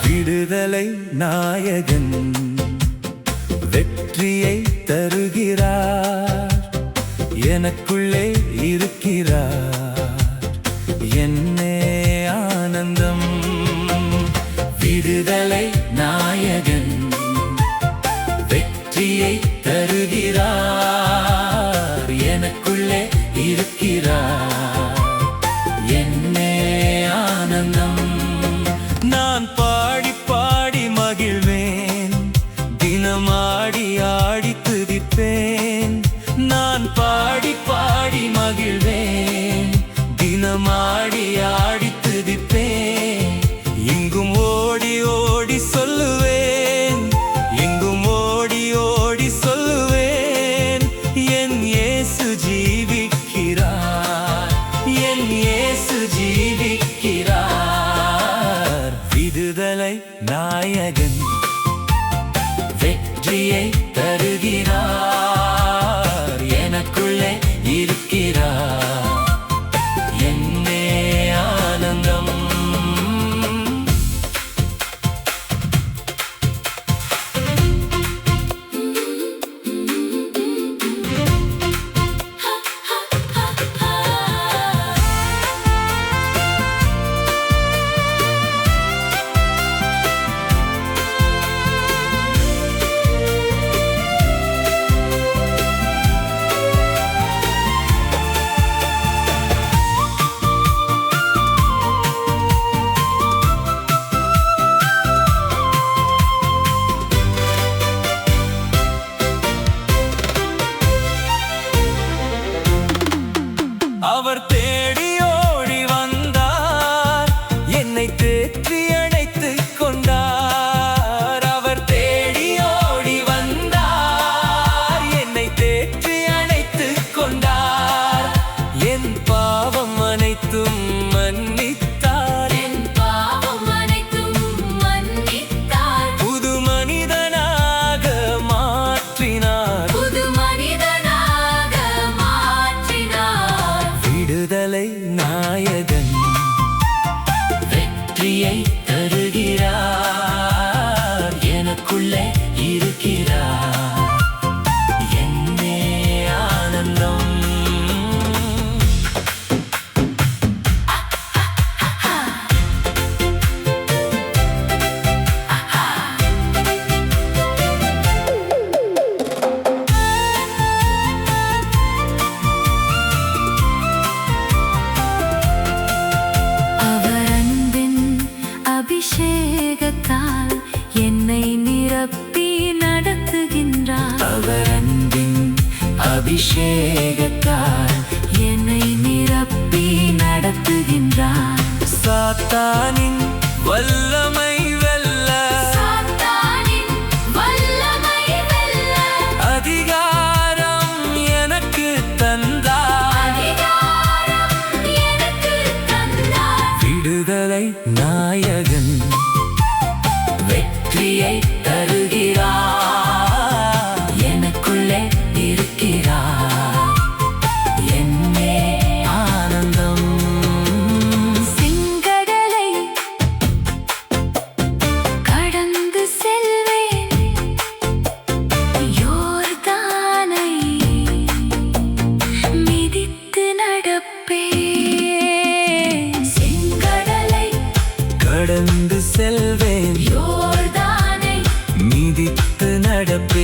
விடுதலை நாயகன் வெற்றியை தருகிறார், எனக்குள்ளே இருக்கிறார், என்னே ஆனந்தம். விடுதலை நாயகன் வெற்றியை தருகிறார், எனக்குள்ளே இருக்கிறார், என்னே ஆனந்தம். நான் பாடி பாடி மகிழ்வேன், தினமாடி ஆடி துதிப்பேன். நான் பாடி பாடி மகிழ்வேன், தினமாடி ஆடி துதிப்பேன். எங்கும் ஓடி ஓடி சொல்லுவேன், எங்கும் ஓடி ஓடி சொல்லுவேன், என் இயேசு ஜீவிக்கிறார், என் இயேசு ஜீவிக்கிறார். விடுதலை நாயகன் வெற்றியை தருகிறார், எனக்குள்ளே இருக்கிறார், என்னே ஆனந்தம். அவர் தேடி ஓடி வந்தார், என்னை தேற்றி அணைத்துக் கொண்டார். அவர் தேடி ஓடி வந்தார், என்னை தேற்றி அணைத்துக் கொண்டார். என் பாவம் அனைத்தும் மன்னித்தார், என் பாவம் அனைத்தும் மன்னித்தார். புது மனிதனாக மாற்றினார், புது மனிதனாக மாற்றினார். விடுதலை நாயகன் வெற்றியை தருகிறார், எனக்குள்ளே இருக்கிறார், என்னே ஆனந்தம். அவர் அன்பின் அபிஷேகத்தால் என்னை நிரப்பி நடத்துகின்றார். அவர் அன்பின் அபிஷேகத்தால் என்னை நிரப்பி நடத்துகின்றார். சாத்தானின் வல்லமை வெல்ல சாத்தானின் வல்லமை வெல்ல அதிகாரம் எனக்கு தந்தார், அதிகாரம் எனக்கு தந்தார். விடுதலை நாயகன் வெற்றியை தருகிறார், எனக்குள்ளே இருக்கிறார், என்னே ஆனந்தம். செங்கடலை கடந்து செல்வேன், யோர்தானை மிதித்து நடப்பேன். செங்கடலை கடந்து செல்வேன், யோர்தானை மிதித்து நடப்பேன்.